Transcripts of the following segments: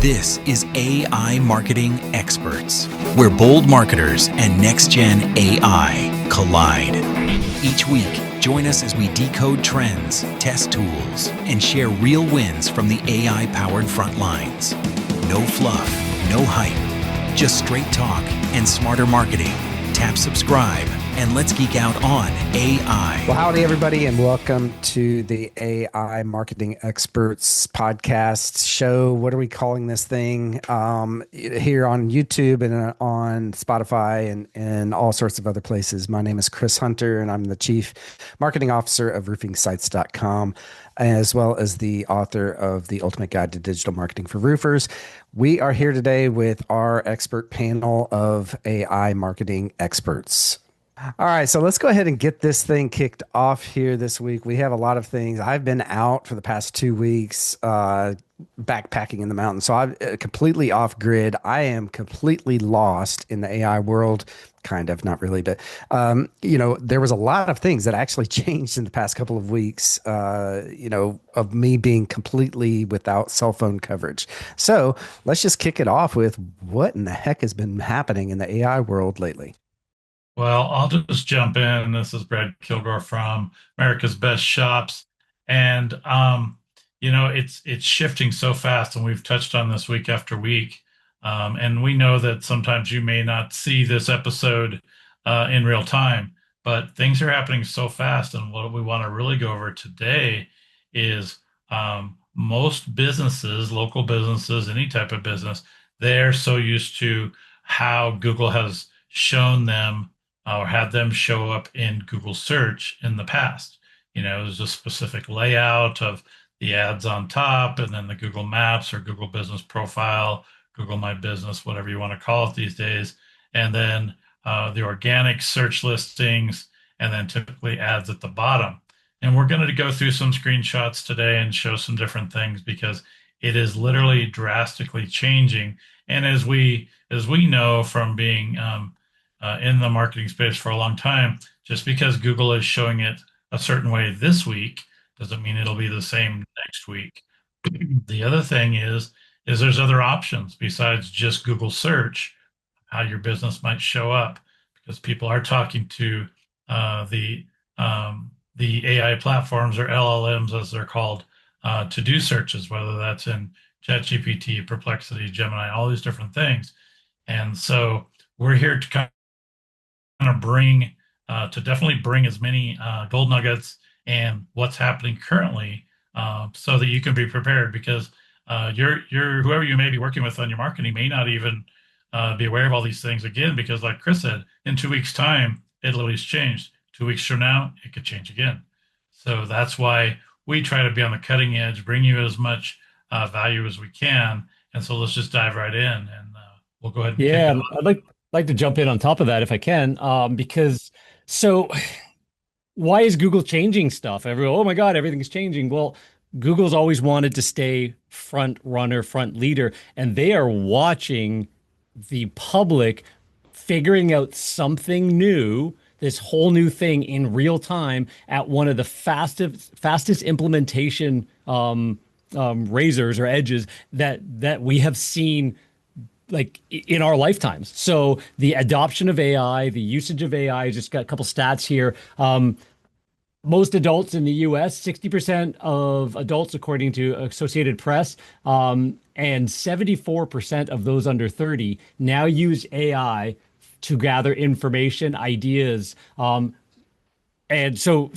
This is AI Marketing Experts, where bold marketers and next-gen AI collide. Each week, join us as we decode trends, test tools, and share real wins from the AI-powered front lines. No fluff, no hype, just straight talk and smarter marketing. Tap subscribe and let's geek out on AI. Well, howdy, everybody, and welcome to the AI Marketing Experts podcast show. What are we calling this thing? Here on YouTube and on Spotify and all sorts of other places. My name is Chris Hunter, and I'm the Chief Marketing Officer of roofingsites.com, as well as the author of The Ultimate Guide to Digital Marketing for Roofers. We are here today with our expert panel of AI marketing experts. All right, so let's go ahead and get this thing kicked off here this week. We have a lot of things. I've been out for the past 2 weeks backpacking in the mountains, so I'm completely off grid. I am completely lost in the AI world. Kind of, not really, but there was a lot of things that actually changed in the past couple of weeks, of me being completely without cell phone coverage. So let's just kick it off with what in the heck has been happening in the AI world lately. Well, I'll just jump in. This is Brad Kilgore from America's Best Shops. And, it's shifting so fast, and we've touched on this week after week. And we know that sometimes you may not see this episode in real time, but things are happening so fast. And what we want to really go over today is most businesses, local businesses, any type of business, they're so used to how Google has shown them or had them show up in Google search in the past. There's a specific layout of the ads on top, and then the Google Maps or Google Business Profile, Google My Business, whatever you want to call it these days, and then the organic search listings, and then typically ads at the bottom. And we're going to go through some screenshots today and show some different things because it is literally drastically changing. And as we know from being in the marketing space for a long time, just because Google is showing it a certain way this week doesn't mean it'll be the same next week. The other thing is there's other options besides just Google search, how your business might show up, because people are talking to the AI platforms, or LLMs as they're called, to do searches, whether that's in ChatGPT, Perplexity, Gemini, all these different things. And so we're here to kind of definitely bring as many gold nuggets and what's happening currently, so that you can be prepared, because your whoever you may be working with on your marketing may not even be aware of all these things, again, because like Chris said, in 2 weeks time it literally has changed. 2 weeks from now it could change again. So that's why we try to be on the cutting edge, bring you as much value as we can. And so let's just dive right in, and we'll go ahead and I'd like to jump in on top of that if I can, because why is Google changing stuff? Oh my God, everything's changing. Well, Google's always wanted to stay front runner, front leader, and they are watching the public figuring out something new, this whole new thing in real time at one of the fastest implementation razors or edges that we have seen like in our lifetimes. So the adoption of AI, the usage of AI, just got a couple stats here. Most adults in the US, 60% of adults, according to Associated Press, and 74% of those under 30 now use AI to gather information, ideas. And so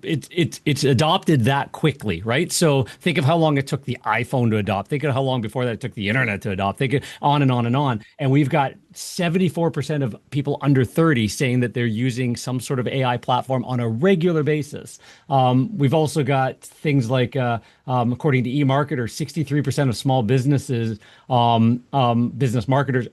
it's adopted that quickly, right? So think of how long it took the iPhone to adopt. Think of how long before that it took the internet to adopt. Think of on and on and on. And we've got 74% of people under 30 saying that they're using some sort of AI platform on a regular basis. We've also got things like, according to eMarketer, 63% of small businesses, business marketers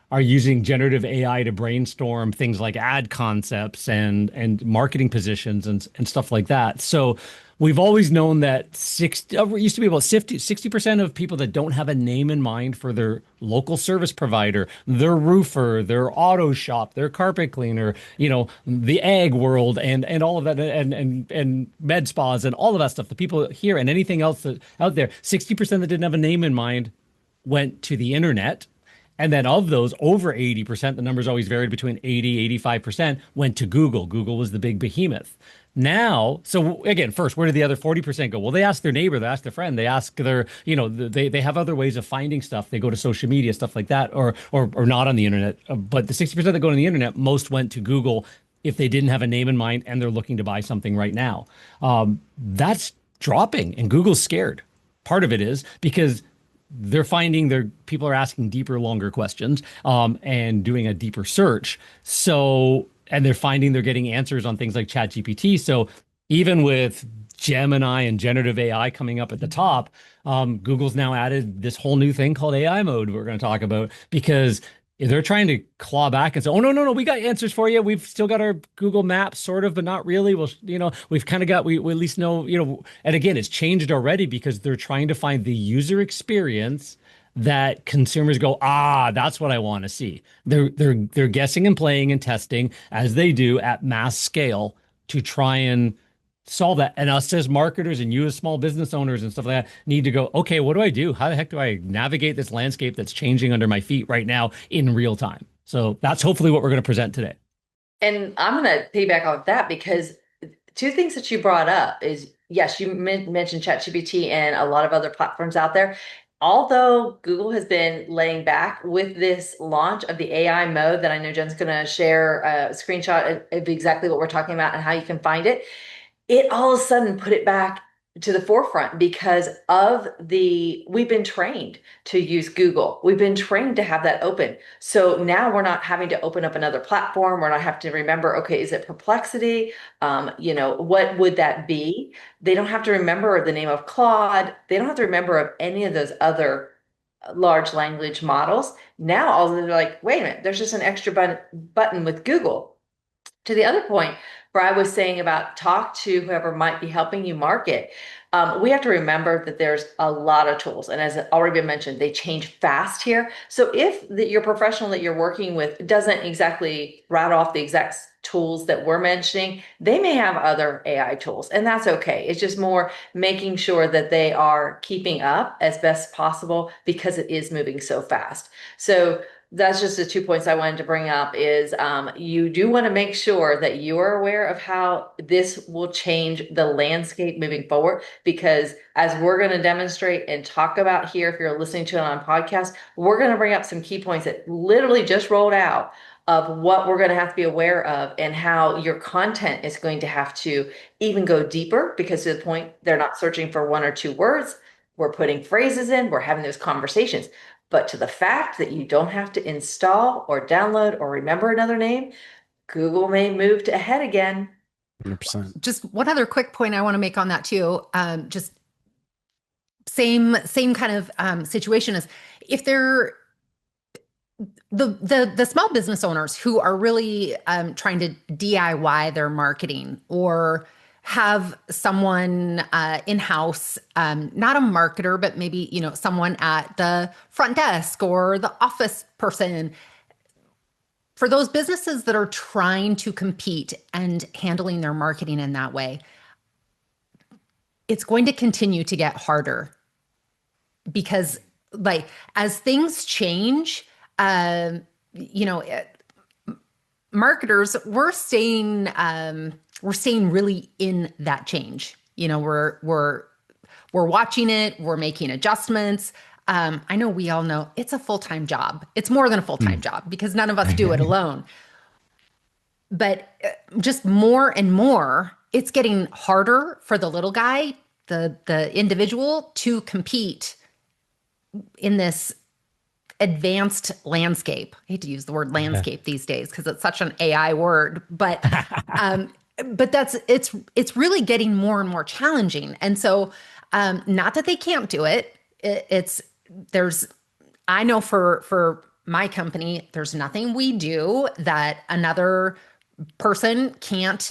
are using generative AI to brainstorm things like ad concepts and marketing positions and stuff like that. So we've always known that it used to be about 60% of people that don't have a name in mind for their local service provider, their roofer, their auto shop, their carpet cleaner, the ag world and all of that, and med spas and all of that stuff, the people here and anything else out there, 60% that didn't have a name in mind went to the internet. And then of those, over 80%, the numbers always varied between 80, 85%, went to Google. Google was the big behemoth. Now, so again, first, where did the other 40% go? Well, they ask their neighbor, they ask their friend, they ask their, they have other ways of finding stuff. They go to social media, stuff like that, or not on the internet. But the 60% that go on the internet, most went to Google if they didn't have a name in mind and they're looking to buy something right now. That's dropping, and Google's scared. Part of it is because they're finding people are asking deeper, longer questions, and doing a deeper search. So, and they're finding they're getting answers on things like ChatGPT. So even with Gemini and generative AI coming up at the top, Google's now added this whole new thing called AI mode we're going to talk about, because they're trying to claw back and say, oh, no, we got answers for you. We've still got our Google Maps, sort of, but not really. Well, we've kind of got, we at least know, and again, it's changed already because they're trying to find the user experience that consumers go, that's what I want to see. They're guessing and playing and testing as they do at mass scale to try and solve that. And us as marketers and you as small business owners and stuff like that need to go, okay, what do I do? How the heck do I navigate this landscape that's changing under my feet right now in real time? So that's hopefully what we're going to present today. And I'm going to piggyback off that, because two things that you brought up is, yes, you mentioned ChatGPT and a lot of other platforms out there. Although Google has been laying back with this launch of the AI mode that I know Jen's going to share a screenshot of exactly what we're talking about and how you can find it, it all of a sudden put it back to the forefront because of we've been trained to use Google. We've been trained to have that open. So now we're not having to open up another platform. We're not having to remember, okay, is it Perplexity? What would that be? They don't have to remember the name of Claude. They don't have to remember of any of those other large language models. Now all they're like, wait a minute, there's just an extra button with Google. To the other point, Brad was saying about talk to whoever might be helping you market. We have to remember that there's a lot of tools. And as already been mentioned, they change fast here. So if your professional that you're working with doesn't exactly route off the exact tools that we're mentioning, they may have other AI tools, and that's okay. It's just more making sure that they are keeping up as best possible because it is moving so fast. So that's just the 2 points I wanted to bring up is you do want to make sure that you are aware of how this will change the landscape moving forward, because as we're going to demonstrate and talk about here, if you're listening to it on podcast, we're going to bring up some key points that literally just rolled out of what we're going to have to be aware of and how your content is going to have to even go deeper, because to the point, they're not searching for 1 or 2 words. We're putting phrases in, we're having those conversations. But to the fact that you don't have to install or download or remember another name, Google may move ahead again. 100%. Just one other quick point I want to make on that too. Just same kind of situation is if they're the small business owners who are really trying to DIY their marketing or have someone in-house, not a marketer, but maybe, someone at the front desk or the office person. For those businesses that are trying to compete and handling their marketing in that way, it's going to continue to get harder because as things change, marketers, we're staying really in that change. We're watching it, we're making adjustments. I know we all know it's a full-time job. It's more than a full-time job because none of us do it alone. But just more and more, it's getting harder for the little guy, the individual, to compete in this advanced landscape. I hate to use the word landscape these days because it's such an AI word, but it's really getting more and more challenging. And so, not that they can't do it. I know for my company, there's nothing we do that another person can't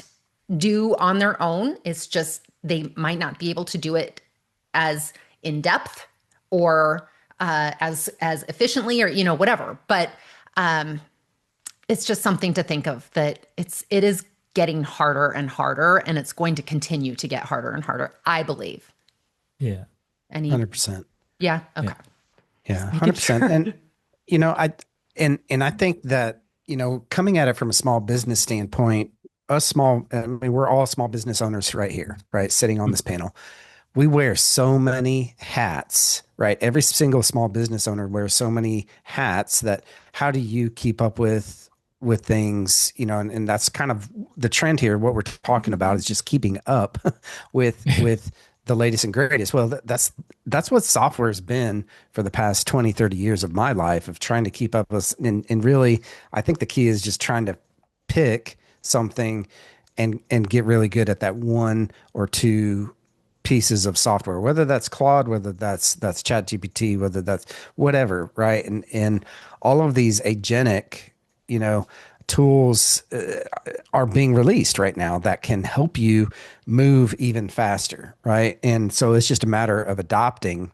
do on their own. It's just they might not be able to do it as in depth or as efficiently or whatever. But it's just something to think of, that it is getting harder and harder, and it's going to continue to get harder and harder, I believe. Yeah. 100%. Yeah. Okay. Yeah, Just making 100%. sure. And I think that, coming at it from a small business standpoint, I mean, we're all small business owners right here, right? Sitting on this panel. We wear so many hats, right? Every single small business owner wears so many hats that how do you keep up with things, and that's kind of the trend here. What we're talking about is just keeping up with the latest and greatest. Well, that's what software has been for the past 20, 30 years of my life, of trying to keep up with, and really, I think the key is just trying to pick something and get really good at that one or two pieces of software, whether that's Claude, whether that's ChatGPT, whether that's whatever, right? And all of these agentic, tools are being released right now that can help you move even faster, right? And so it's just a matter of adopting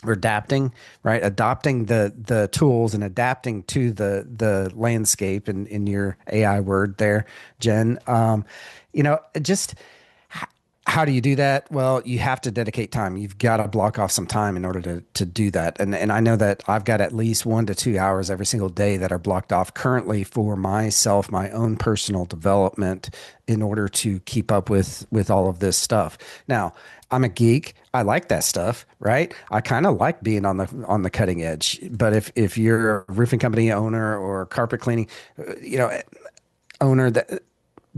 or adapting, right? Adopting the tools and adapting to the landscape, in your AI word there, Jen. Just how do you do that? Well, you have to dedicate time. You've got to block off some time in order to do that. And I know that I've got at least 1 to 2 hours every single day that are blocked off currently for myself, my own personal development, in order to keep up with all of this stuff. Now, I'm a geek. I like that stuff, right? I kind of like being on the cutting edge. But if you're a roofing company owner or carpet cleaning, owner,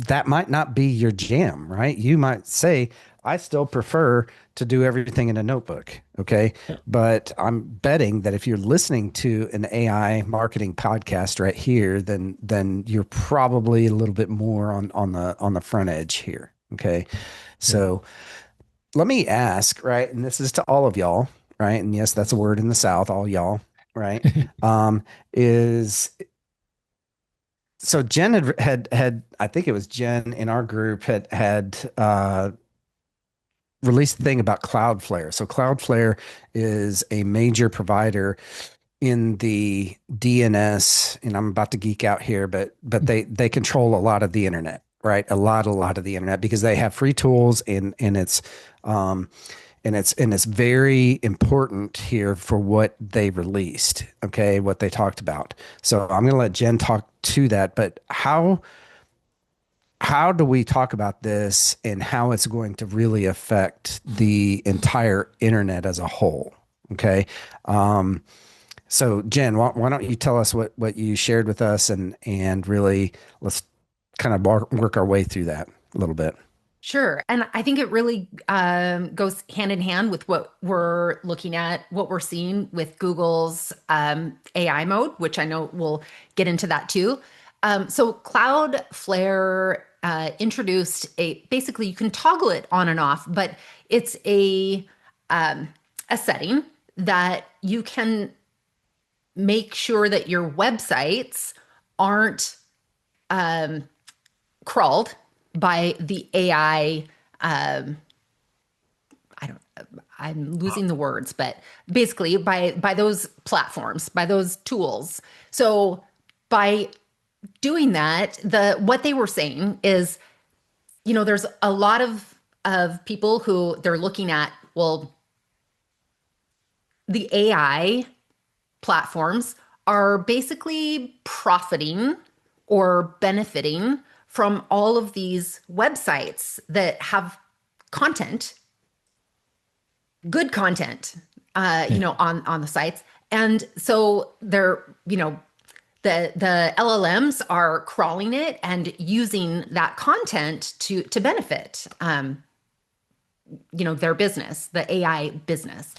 that might not be your jam, right? You might say, I still prefer to do everything in a notebook. Okay. But I'm betting that if you're listening to an AI marketing podcast right here, then you're probably a little bit more on the front edge here. Okay. So let me ask, right? And this is to all of y'all, right? And yes, that's a word in the South, all y'all, right? Is So Jen had I think it was Jen in our group had released the thing about Cloudflare. So Cloudflare is a major provider in the DNS, and I'm about to geek out here, but they control a lot of the internet, right? A lot of the internet, because they have free tools, and it's very important here for what they released, okay, what they talked about. So I'm going to let Jen talk to that, but how do we talk about this and how it's going to really affect the entire internet as a whole? Okay. So Jen, why don't you tell us what you shared with us, and really let's kind of work our way through that a little bit. Sure. And I think it really goes hand in hand with what we're looking at, what we're seeing with Google's AI mode, which I know we'll get into that too. So Cloudflare introduced basically you can toggle it on and off, but it's a setting that you can make sure that your websites aren't crawled by the AI. I'm losing the words, but basically by those platforms, by those tools. So by doing that, what they were saying is, there's a lot of people who they're looking at, well, the AI platforms are basically profiting or benefiting from all of these websites that have content, good content, on the sites. And so they're, the LLMs are crawling it and using that content to benefit, their business, the AI business.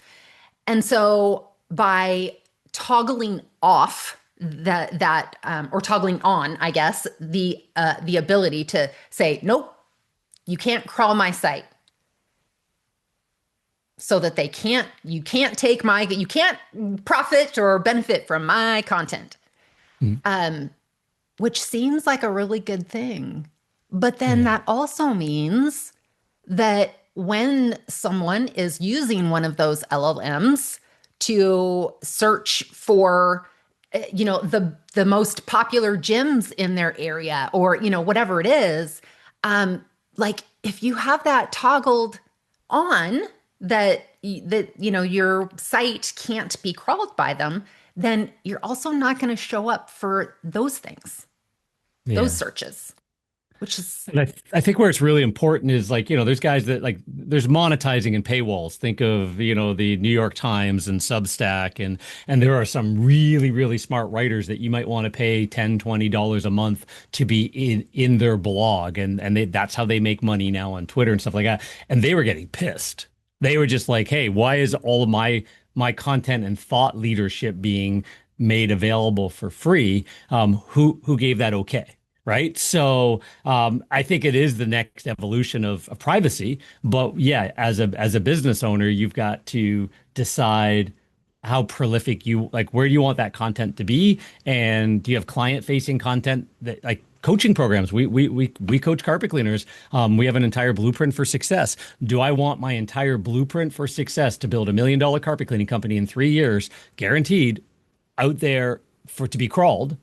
And so by toggling off or toggling on, I guess, the ability to say, nope, you can't crawl my site, so that you can't profit or benefit from my content. Which seems like a really good thing. But then that also means that when someone is using one of those LLMs to search for, the most popular gyms in their area, or, whatever it is, like if you have that toggled on, that your site can't be crawled by them, then you're also not going to show up for those things, those searches, which is And I think where it's really important is like, there's guys that like there's monetizing and paywalls. Think of, the New York Times and Substack and there are some really, really smart writers that you might want to pay $10, $20 a month to be in their blog. That's how they make money now on Twitter and stuff like that. And they were getting pissed. They were just like, hey, why is all of my content and thought leadership being made available for free? Who gave that okay? Right. So I think it is the next evolution of privacy. But yeah, as a business owner, you've got to decide how prolific you like, where do you want that content to be? And do you have client facing content that like coaching programs? We coach carpet cleaners. We have an entire blueprint for success. Do I want my entire blueprint for success to build $1 million carpet cleaning company in 3 years, guaranteed, out there to be crawled?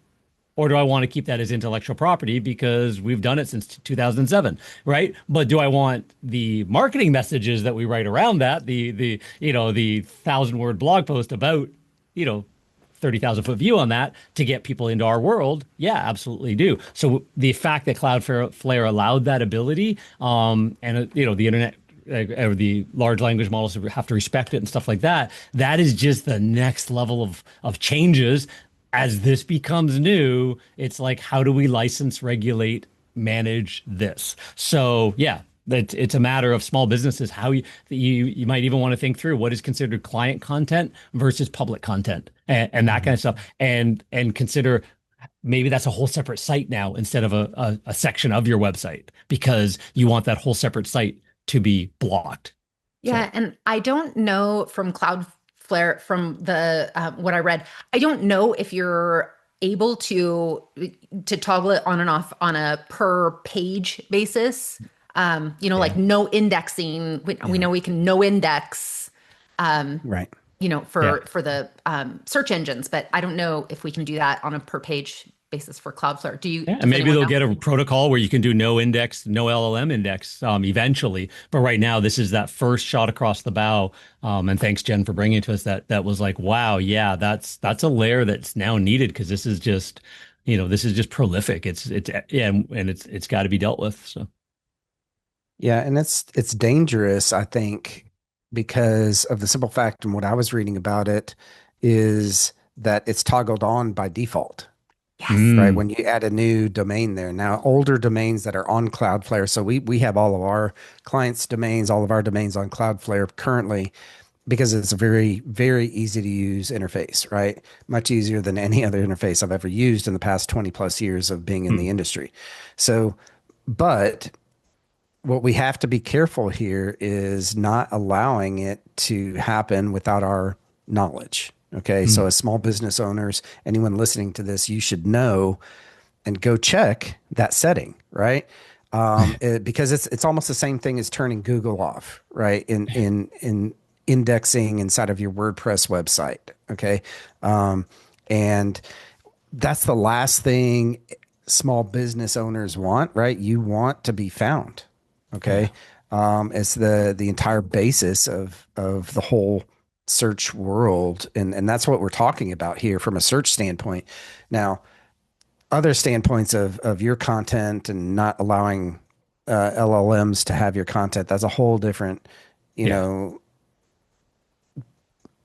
Or do I want to keep that as intellectual property because we've done it since 2007, right? But do I want the marketing messages that we write around that, the 1,000-word blog post about, 30,000-foot view on that to get people into our world? Yeah, absolutely do. So the fact that Cloudflare allowed that ability, and the internet or the large language models have to respect it and stuff like that, that is just the next level of changes. As this becomes new, it's like, how do we license, regulate, manage this? So yeah, it's a matter of small businesses. How you might even want to think through what is considered client content versus public content and that kind of stuff, and consider maybe that's a whole separate site now instead of a section of your website because you want that whole separate site to be blocked. yeah. And I don't know from Cloudflare, from the what I read, I don't know if you're able to toggle it on and off on a per page basis. Like no indexing. We know we can no index. Right. For the search engines, but I don't know if we can do that on a per page basis for Cloudflare. And maybe they'll get a protocol where you can do no index, no LLM index eventually. But right now, this is that first shot across the bow. And thanks, Jen, for bringing it to us. That was like, wow, yeah, that's a layer that's now needed because this is just, this is just prolific. It's got to be dealt with. So. Yeah, and it's dangerous, I think, because of the simple fact, and what I was reading about it is that it's toggled on by default. Yes. Right. When you add a new domain there. Now, older domains that are on Cloudflare. So we have all of our clients' domains, all of our domains on Cloudflare currently, because it's a very, very easy to use interface, right? Much easier than any other interface I've ever used in the past 20 plus years of being in the industry. So, but what we have to be careful here is not allowing it to happen without our knowledge. Okay. So as small business owners, anyone listening to this, you should know and go check that setting, right? Because it's almost the same thing as turning Google off, right? In indexing inside of your WordPress website. Okay. And that's the last thing small business owners want, right? You want to be found. Okay. It's the entire basis of the whole search world. And that's what we're talking about here from a search standpoint. Now, other standpoints of your content and not allowing LLMs to have your content, that's a whole different,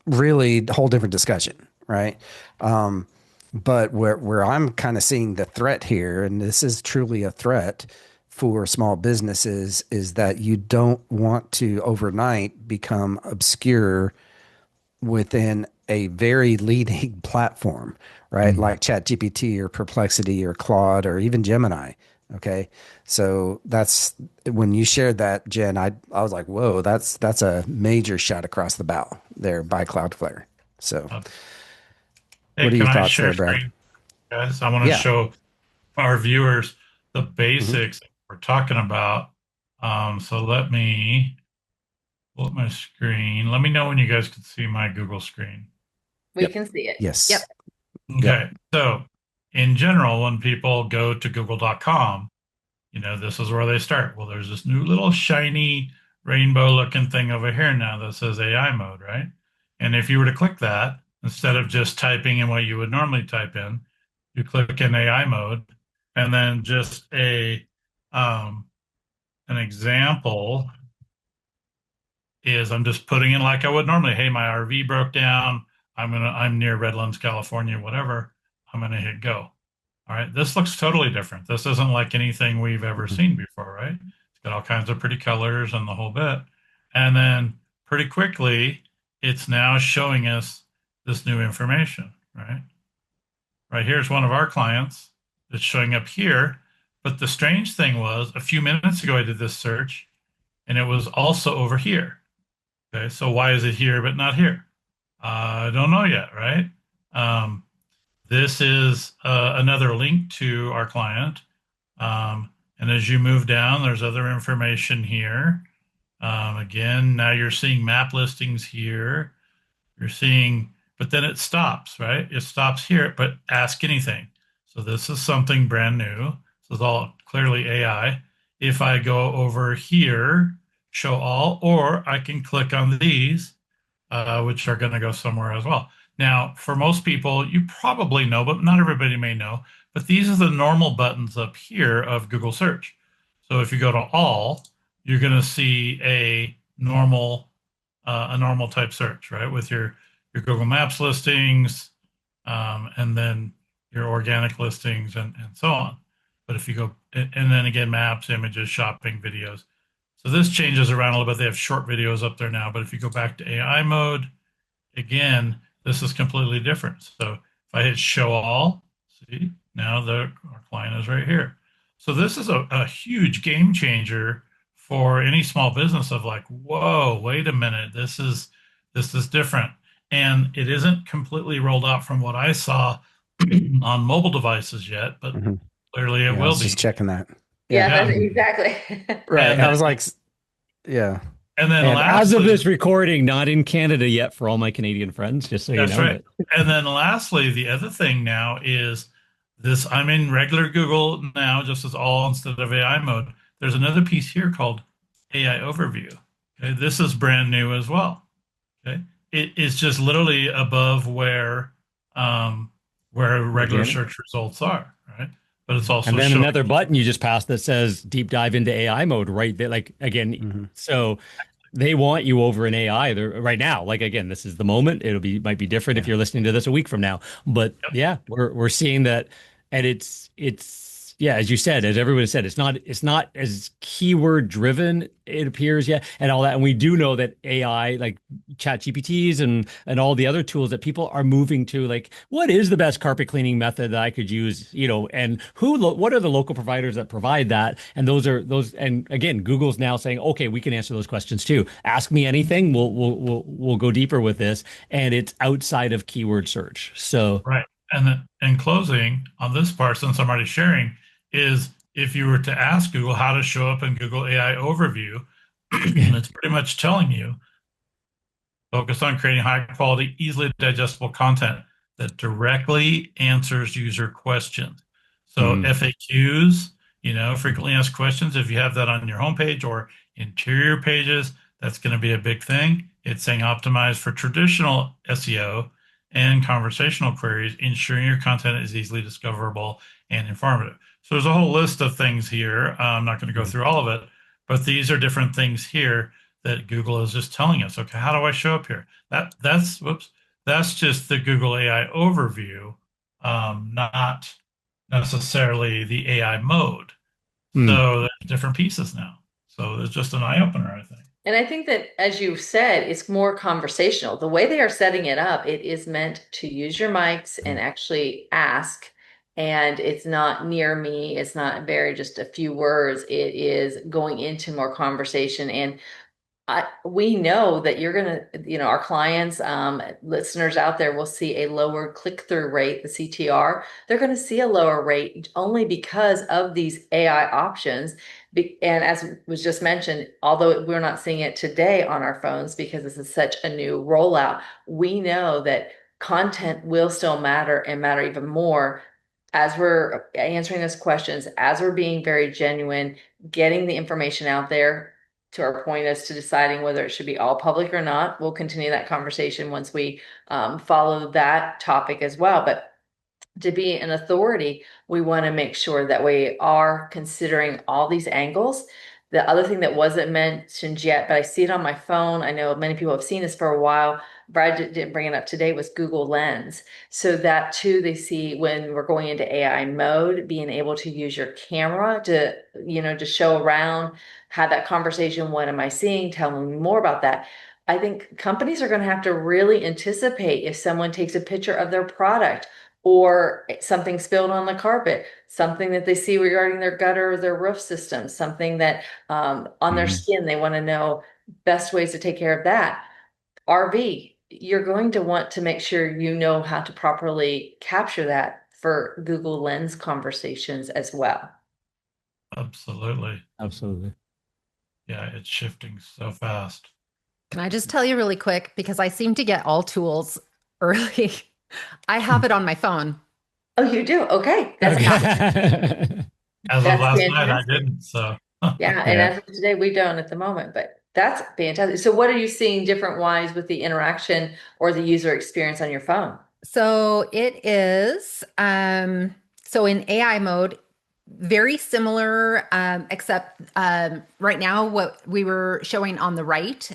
really a whole different discussion, right? But where I'm kind of seeing the threat here, and this is truly a threat for small businesses, is that you don't want to overnight become obscure within a very leading platform, right? Like ChatGPT or Perplexity or Claude or even Gemini. Okay. So that's when you shared that, Jen, I was like, whoa, that's a major shot across the bow there by Cloudflare. So hey, what are your can I thoughts share there, Brad? screen, guys? I want to Yeah. show our viewers the basics we're talking about. So let me pull up my screen. Let me know when you guys can see my Google screen. We can see it. Yes. Yep. Okay. So in general, when people go to google.com, this is where they start. Well, there's this new little shiny rainbow looking thing over here now that says AI mode, right? And if you were to click that, instead of just typing in what you would normally type in, you click in AI mode, and then just an example is I'm just putting in like I would normally. Hey, my RV broke down. I'm near Redlands, California, whatever. I'm gonna hit go. All right, this looks totally different. This isn't like anything we've ever seen before, right? It's got all kinds of pretty colors and the whole bit. And then pretty quickly, it's now showing us this new information, right? Right here's one of our clients that's showing up here. But the strange thing was, a few minutes ago, I did this search, and it was also over here. Okay, so why is it here but not here? I don't know yet, right? Um, this is another link to our client. And as you move down, there's other information here. Again, now you're seeing map listings here. You're seeing, but then it stops, right? It stops here, but ask anything. So this is something brand new. This is all clearly AI. If I go over here, show all, or I can click on these, which are going to go somewhere as well. Now, for most people, you probably know, but not everybody may know, but these are the normal buttons up here of Google search. So if you go to all, you're going to see a normal type search, right? With your Google Maps listings, and then your organic listings and so on. But if you go, and then again, maps, images, shopping, videos. So this changes around a little bit. They have short videos up there now, but if you go back to AI mode, again, this is completely different. So if I hit show all, see, now our client is right here. So this is a huge game changer for any small business of like, whoa, wait a minute, this is different. And it isn't completely rolled out from what I saw on mobile devices yet, but clearly it Yeah, I will was be. just checking that. Yeah, Yeah. that's exactly. Right. And I was like, yeah. and then And as of lastly, this recording, not in Canada yet for all my Canadian friends, just so you that's know. right. And then lastly, the other thing now is this, I'm in regular Google now, just as all instead of AI mode. There's another piece here called AI overview. Okay, this is brand new as well. Okay, it is just literally above where regular Organic. search results are, right? But it's also And then showing. another button you just passed that says deep dive into AI mode right there. Like again, so they want you over in AI right now. Like again, this is the moment. Might be different if you're listening to this a week from now. But yeah, we're seeing that, and it's yeah, as you said, as everyone said, it's not as keyword driven, it appears yet, and all that. And we do know that AI, like chat GPTs and all the other tools that people are moving to, like what is the best carpet cleaning method that I could use, and what are the local providers that provide that? And those, and again, Google's now saying, okay, we can answer those questions too. Ask me anything. We'll go deeper with this, and it's outside of keyword search. So Right. And then in closing on this part, since I'm already sharing, is if you were to ask Google how to show up in Google AI overview, it's pretty much telling you focus on creating high quality, easily digestible content that directly answers user questions. So FAQs, frequently asked questions, if you have that on your homepage or interior pages, that's going to be a big thing. It's saying optimize for traditional SEO and conversational queries, ensuring your content is easily discoverable and informative. So there's a whole list of things here. I'm not going to go through all of it, but these are different things here that Google is just telling us. Okay, how do I show up here? That's just the Google AI overview, not necessarily the AI mode. So there's different pieces now. So there's just an eye opener, I think. And I think that, as you said, it's more conversational. The way they are setting it up, it is meant to use your mics and actually ask. And it's not near me. It's not very just a few words. It is going into more conversation. And we know that you're going to, our clients, listeners out there will see a lower click-through rate, the CTR. They're going to see a lower rate only because of these AI options. And as was just mentioned, although we're not seeing it today on our phones because this is such a new rollout, we know that content will still matter and matter even more as we're answering those questions, as we're being very genuine, getting the information out there. to our point as to deciding whether it should be all public or not. We'll continue that conversation once we follow that topic as well. But to be an authority, we want to make sure that we are considering all these angles. The other thing that wasn't mentioned yet, but I see it on my phone, I know many people have seen this for a while. Brad didn't bring it up today, was Google Lens. So that too, they see when we're going into AI mode, being able to use your camera to, to show around, have that conversation. What am I seeing? Tell me more about that. I think companies are going to have to really anticipate if someone takes a picture of their product or something spilled on the carpet, something that they see regarding their gutter or their roof system, something that on their skin, they want to know best ways to take care of that. RV, you're going to want to make sure you know how to properly capture that for Google Lens conversations as well. Absolutely. Absolutely. Yeah, it's shifting so fast. Can I just tell you really quick, because I seem to get all tools early. I have it on my phone. Oh, you do? Okay. That's As of last night, I fantastic. didn't. So Yeah, and as of today, we don't at the moment, but that's fantastic. So what are you seeing different wise with the interaction or the user experience on your phone? So it is, so in AI mode, very similar, except right now, what we were showing on the right,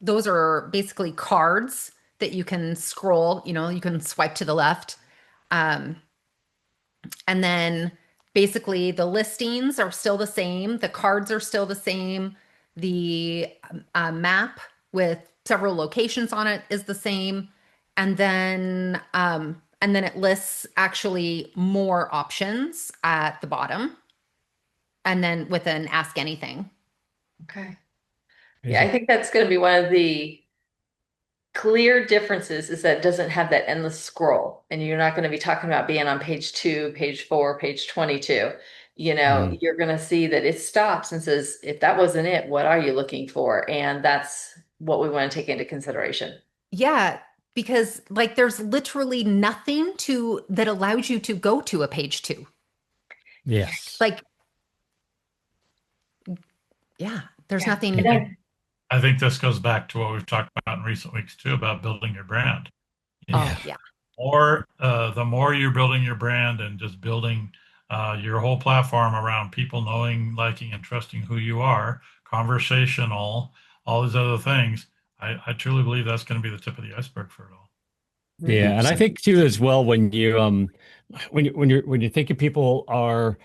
those are basically cards that you can scroll, you can swipe to the left. And then basically the listings are still the same. The cards are still the same. The map with several locations on it is the same. And then it lists actually more options at the bottom. And then with an ask anything. Okay. Yeah, I think that's going to be one of the clear differences is that it doesn't have that endless scroll. And you're not going to be talking about being on page 2, page 4, page 22. You're going to see that it stops and says, if that wasn't it, what are you looking for? And that's what we want to take into consideration. Yeah, because like there's literally nothing that allows you to go to a page 2. Yes. Like, yeah, there's Yeah. nothing. I think this goes back to what we've talked about in recent weeks too about building your brand. Oh, yeah. Or the more you're building your brand and just building your whole platform around people knowing, liking, and trusting who you are, conversational, all these other things, I truly believe that's going to be the tip of the iceberg for it all. Yeah, and I think too as well when you when you think of people are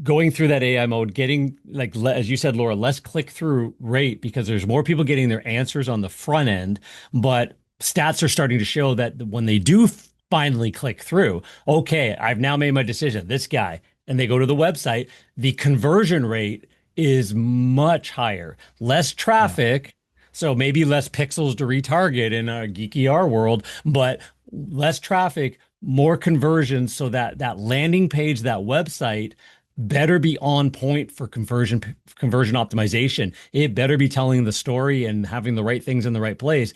going through that AI mode, getting like as you said, Laura, less click through rate because there's more people getting their answers on the front end, but stats are starting to show that when they do finally click through, okay, I've now made my decision, this guy, and they go to the website, the conversion rate is much higher, less traffic. So maybe less pixels to retarget in a geeky R world, but less traffic, more conversions so that that landing page, that website better be on point for conversion optimization. It better be telling the story and having the right things in the right place,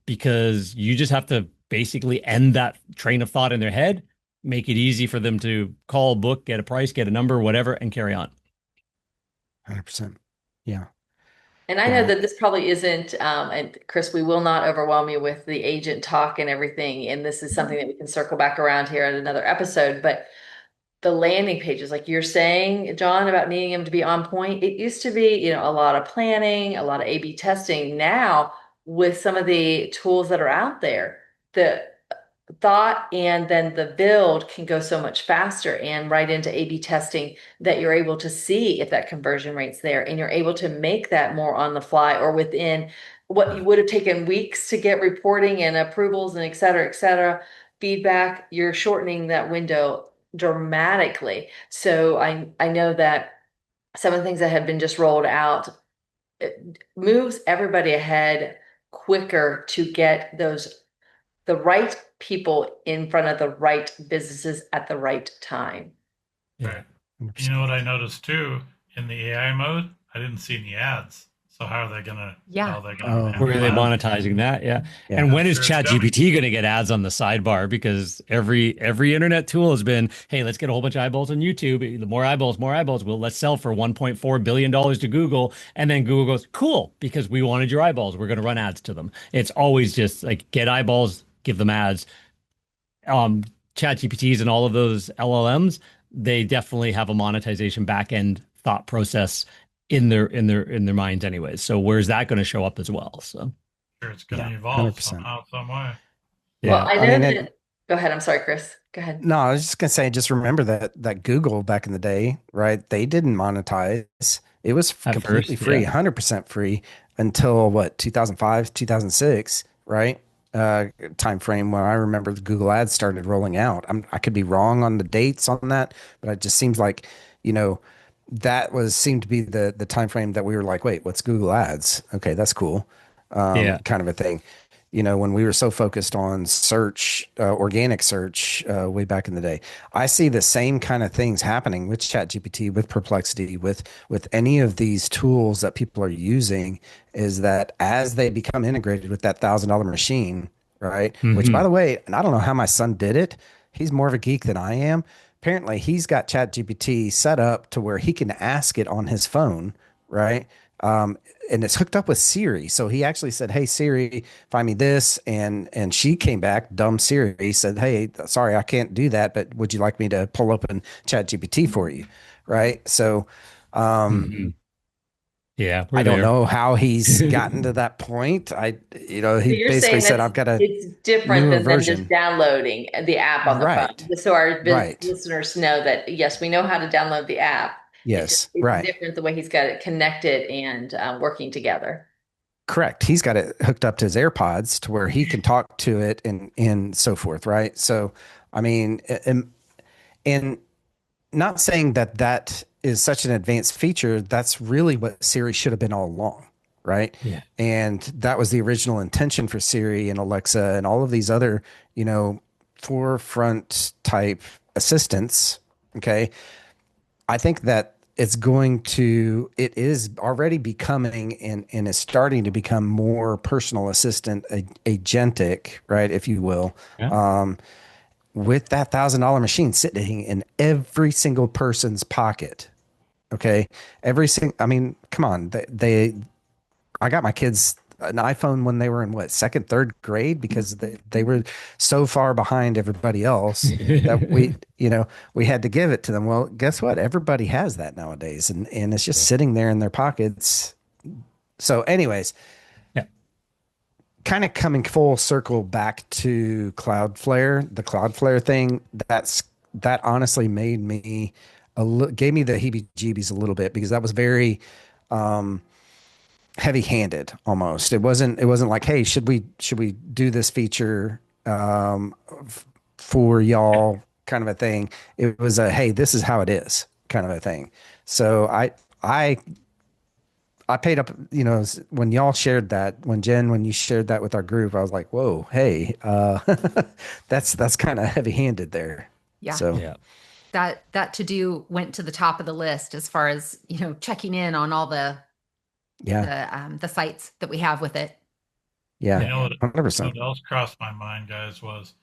because you just have to basically end that train of thought in their head, make it easy for them to call, book, get a price, get a number, whatever, and carry on. 100%. Yeah. And I know that this probably isn't, and Chris, we will not overwhelm you with the agent talk and everything. And this is something that we can circle back around here at another episode. But the landing pages, like you're saying, John, about needing them to be on point, it used to be, a lot of planning, a lot of A/B testing. Now, with some of the tools that are out there, the thought and then the build can go so much faster and right into A/B testing that you're able to see if that conversion rate's there and you're able to make that more on the fly or within what you would have taken weeks to get reporting and approvals and et cetera, feedback, you're shortening that window dramatically. So I know that some of the things that have been just rolled out, it moves everybody ahead quicker to get the right people in front of the right businesses at the right time. Right. You know what I noticed too in the AI mode? I didn't see any ads. So how are they gonna Yeah. how are they gonna Oh, Where are they handle that? monetizing that? Yeah. yeah. And when I'm is sure it's coming. ChatGPT going to get ads on the sidebar? Because every internet tool has been, hey, let's get a whole bunch of eyeballs on YouTube. The more eyeballs, well, let's sell for $1.4 billion to Google. And then Google goes, cool, because we wanted your eyeballs. We're going to run ads to them. It's always just like get eyeballs, give them ads. ChatGPTs and all of those LLMs, they definitely have a monetization backend thought process in their minds anyways. So where's that going to show up as well? So Sure, it's gonna Yeah, evolve 100%. somehow, some way. Well, yeah. I I know mean, that. Go ahead. I'm sorry, Chris. Go ahead. no, I was just gonna say, just remember that Google back in the day, right? They didn't monetize. It was At completely first, free, yeah. 100% free until what, 2005, 2006, right? Time frame when I remember the Google ads started rolling out. I could be wrong on the dates on that, but it just seems like, you know, that was seemed to be the time frame that we were like, wait, what's Google ads? Okay, that's cool. Yeah. Kind of a thing. You know, when we were so focused on search, organic search, way back in the day, I see the same kind of things happening with ChatGPT, with Perplexity, with any of these tools that people are using. Is that as they become integrated with that $1,000 machine, right? Which, by Hmm. the way, and I don't know how my son did it. He's more of a geek than I am. Apparently, he's got ChatGPT set up to where he can ask it on his phone, right? Um, and it's hooked up with Siri. So he actually said, "Hey Siri, find me this," and she came back, dumb Siri said, "Hey, sorry, I can't do that, but would you like me to pull open ChatGPT for you?" Right? So Hmm. Yeah, I we're don't there. know how he's gotten to that point. So He you're basically saying said, that "I've got a it's different newer than them just version." downloading the app on the phone. Right. Just so our Right. listeners know that, yes, we know how to download the app. Yes. It's Right. different the way he's got it connected and working together. Correct. He's got it hooked up to his AirPods to where he can talk to it and so forth, right? So, I mean, and not saying that that is such an advanced feature. That's really what Siri should have been all along, right? Yeah. And that was the original intention for Siri and Alexa and all of these other, forefront type assistants. Okay. I think that it is already becoming and is starting to become more personal assistant, agentic, right, if you will, Yeah. with that $1,000 machine sitting in every single person's pocket. Okay. I mean, come on. I got my kids an iPhone when they were in what, second, third grade, because they were so far behind everybody else that we had to give it to them. Well, guess what? Everybody has that nowadays, and it's just sitting there in their pockets. So, anyways, Yeah. kind of coming full circle back to Cloudflare, the Cloudflare thing, that honestly made me gave me the heebie-jeebies a little bit, because that was very heavy-handed almost. It wasn't like, hey, should we do this feature for y'all kind of a thing. It was a, hey, this is how it is kind of a thing. So I I paid up, when y'all shared that, when you shared that with our group, I was like, whoa, hey, that's kind of heavy handed there. Yeah. So, Yeah. That to do went to the top of the list as far as, checking in on all yeah, the sites that we have with it. yeah, You know Yeah. what? You know 100%. what else crossed my mind, guys, was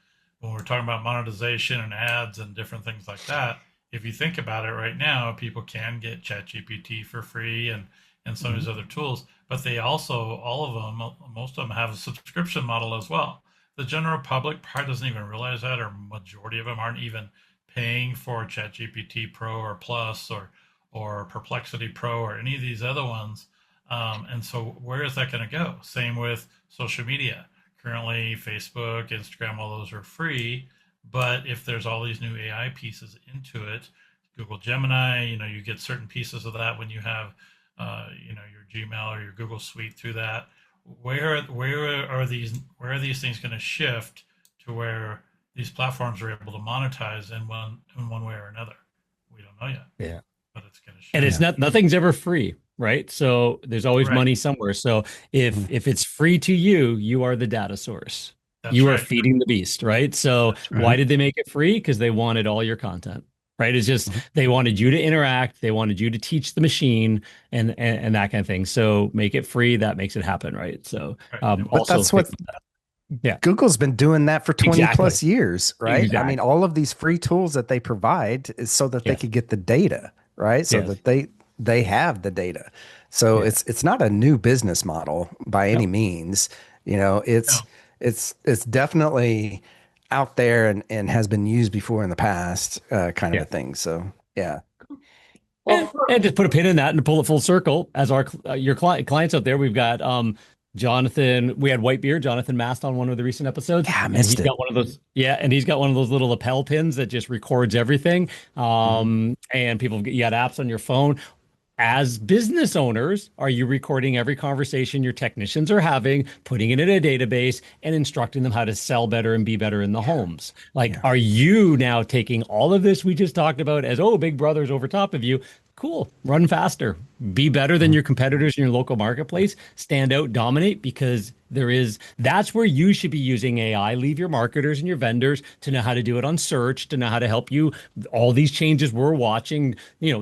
when we're talking about monetization and ads and different things like that. If you think about it right now, people can get ChatGPT for free and some of Mhm. these other tools, but they also, all of them, most of them have a subscription model as well. The general public probably doesn't even realize that, or majority of them aren't even paying for ChatGPT Pro or Plus or Perplexity Pro or any of these other ones. And so where is that going to go? Same with social media. Currently, Facebook, Instagram, all those are free. But if there's all these new AI pieces into it, Google Gemini, you get certain pieces of that when you have, your Gmail or your Google Suite through that. Where are these things going to shift to where these platforms are able to monetize in one way or another? We don't know yet, Yeah. but it's going to And shift. it's Yeah. nothing's ever free, right? So there's always Right. money somewhere. So Mhm. if it's free to you, you are the data source. That's You are right. feeding the beast, right? So That's right. why Mhm. did they make it free? Because they wanted all your content. right? It's just Mhm. they wanted you to interact, they wanted you to teach the machine and that kind of thing. So make it free, that makes it happen, right? So Right. But also that's think what yeah, Google's been doing that for 20 exactly. plus years, right? I mean, Exactly. all of these free tools that they provide is so that they Yes. could get the data, right? So Yes. that they have the data. So Yeah. it's not a new business model by any No. means. You know, it's No. it's definitely out there and has been used before in the past, kind of Yeah. a thing. So yeah. Well, And just put a pin in that and pull it full circle as our your clients out there. We've got Jonathan. We had Whitebeard, Jonathan Mast on one of the recent episodes, Yeah, I and missed he's it. got one of those. Yeah, and he's got one of those little lapel pins that just records everything. Mhm. And people, you got apps on your phone. As business owners, are you recording every conversation your technicians are having, putting it in a database, and instructing them how to sell better and be better in the homes? Like, Yeah. are you now taking all of this we just talked about as, oh, Big Brother's over top of you? Cool, run faster, be better than Mhm. your competitors in your local marketplace, stand out, dominate, because that's where you should be using AI. Leave your marketers and your vendors to know how to do it on search, to know how to help you. All these changes we're watching,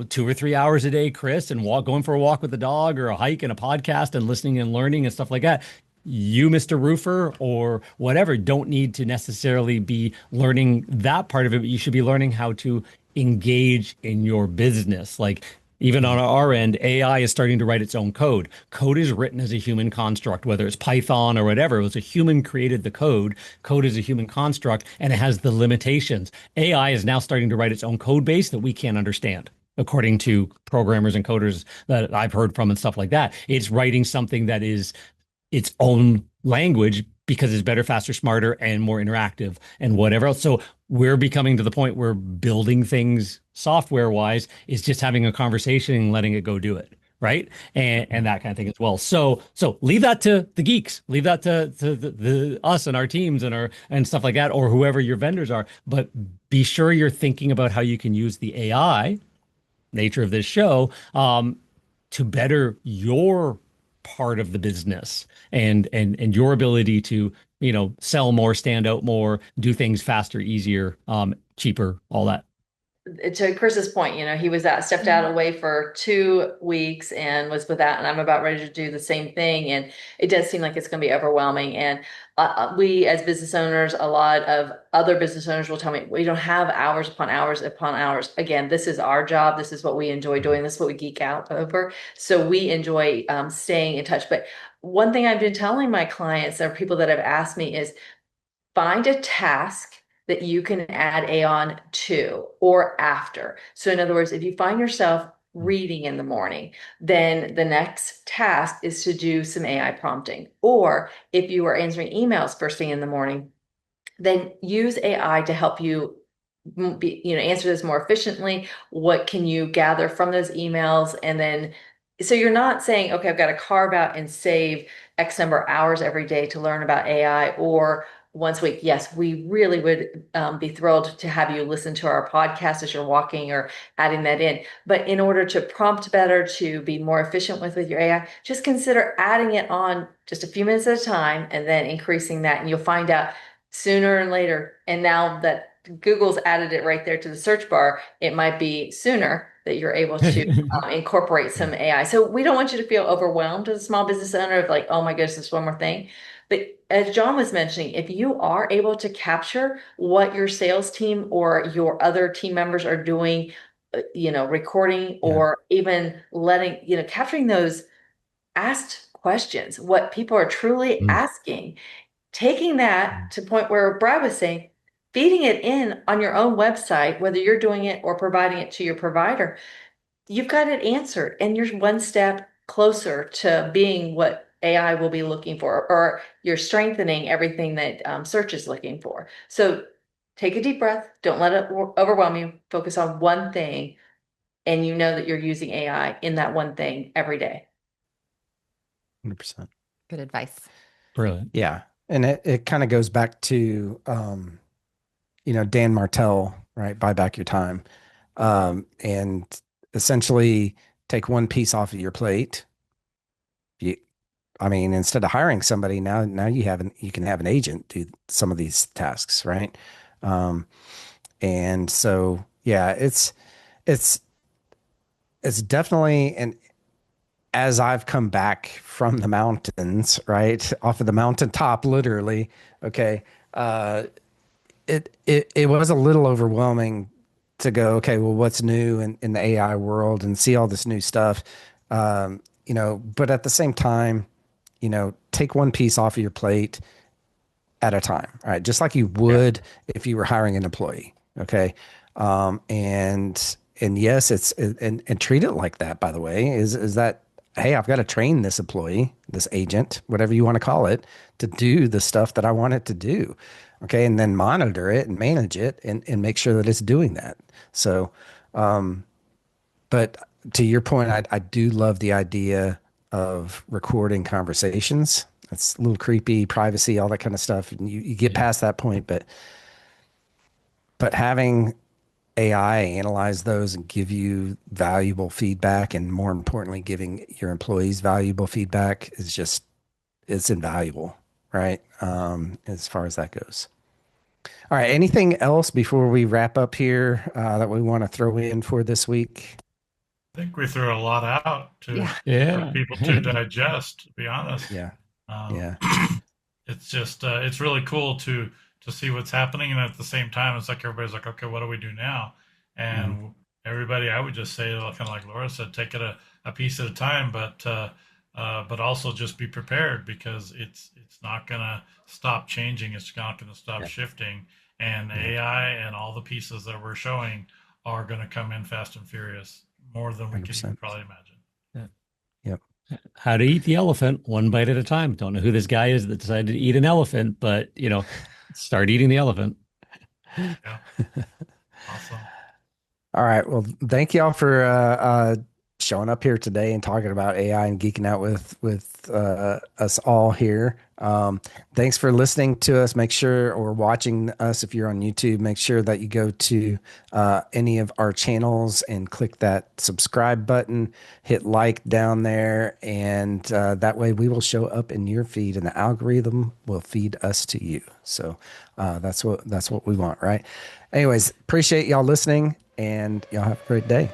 2 or 3 hours a day, Chris, and going for a walk with the dog or a hike and a podcast and listening and learning and stuff like that. You, Mr. Roofer, or whatever, don't need to necessarily be learning that part of it, but you should be learning how to engage in your business. Like, even on our end, AI is starting to write its own code. Code is written as a human construct, whether it's Python or whatever. It was a human created the code. Code is a human construct and it has the limitations. AI is now starting to write its own code base that we can't understand, according to programmers and coders that I've heard from and stuff like that. It's writing something that is its own language because it's better, faster, smarter, and more interactive and whatever else. So we're becoming to the point where building things software wise is just having a conversation and letting it go do it. Right. And that kind of thing as well. So leave that to the geeks, leave that to the us and our teams and our and stuff like that, or whoever your vendors are. But be sure you're thinking about how you can use the AI nature of this show to better your part of the business and your ability to sell more, stand out more, do things faster, easier, cheaper, all that. to Chris's point, he was out, stepped out away for 2 weeks and was with that, and I'm about ready to do the same thing. And it does seem like it's going to be overwhelming. And we, as business owners, a lot of other business owners will tell me we don't have hours upon hours upon hours. Again, this is our job. This is what we enjoy doing. This is what we geek out over. So we enjoy staying in touch. But one thing I've been telling my clients or people that have asked me is find a task that you can add Aon to or after. So in other words, if you find yourself reading in the morning, then the next task is to do some AI prompting. Or if you are answering emails first thing in the morning, then use AI to help you answer this more efficiently. What can you gather from those emails? And then so you're not saying, okay, I've got to carve out and save X number of hours every day to learn about AI or once a week. Yes, we really would be thrilled to have you listen to our podcast as you're walking or adding that in. But in order to prompt better, to be more efficient with your AI, just consider adding it on just a few minutes at a time and then increasing that. And you'll find out sooner and later. And now that Google's added it right there to the search bar, it might be sooner that you're able to incorporate some AI. So we don't want you to feel overwhelmed as a small business owner of like, oh my goodness, this one more thing. But as John was mentioning, if you are able to capture what your sales team or your other team members are doing, recording Yeah. or even capturing those asked questions, what people are truly Mm. asking, taking that to the point where Brad was saying, feeding it in on your own website, whether you're doing it or providing it to your provider, you've got it answered and you're one step closer to being what AI will be looking for, or you're strengthening everything that search is looking for. So take a deep breath. Don't let it overwhelm you. Focus on one thing and you know that you're using AI in that one thing every day. 100%. Good advice. Brilliant. Yeah. And it kind of goes back to, Dan Martell, right? Buy back your time. And essentially take one piece off of your plate. You, I mean, instead of hiring somebody now you can have an agent do some of these tasks, right? Um, and so, Yeah, it's it's definitely, and as I've come back from the mountains, right, off of the mountaintop, literally, okay, it was a little overwhelming to go, okay, well, what's new in the AI world and see all this new stuff, but at the same time, take one piece off of your plate at a time, right? Just like you Yeah. would if you were hiring an employee. Okay. And yes, and treat it like that, by the way, is that, hey, I've got to train this employee, this agent, whatever you want to call it, to do the stuff that I want it to do. Okay. And then monitor it and manage it and make sure that it's doing that. So, but to your point, I do love the idea of recording conversations. It's a little creepy, privacy, all that kind of stuff. And you get past that point, but having AI analyze those and give you valuable feedback, and more importantly, giving your employees valuable feedback is just, it's invaluable, right? As far as that goes. All right. Anything else before we wrap up here that we want to throw in for this week? I think we threw a lot out Yeah. for Yeah. people to digest, to be honest. Yeah. Um, Yeah. it's just it's really cool to see what's happening, and at the same time, it's like everybody's like, okay, what do we do now? And everybody, I would just say, kind of like Laura said, take it a piece at a time, but also just be prepared, because it's not gonna stop changing. It's not gonna stop shifting, and AI and all the pieces that we're showing are gonna come in fast and furious, more than we can even 100%. probably imagine. Yep. How to eat the elephant one bite at a time. Don't know who this guy is that decided to eat an elephant, but start eating the elephant. Yeah, awesome. All right. Well, thank y'all for showing up here today and talking about AI and geeking out with us all here. Thanks for listening to us. Make sure, or watching us if you're on YouTube, make sure that you go to any of our channels and click that subscribe button, hit like down there, and that way we will show up in your feed, and the algorithm will feed us to you. So that's what we want, right? Anyways, appreciate y'all listening, and y'all have a great day.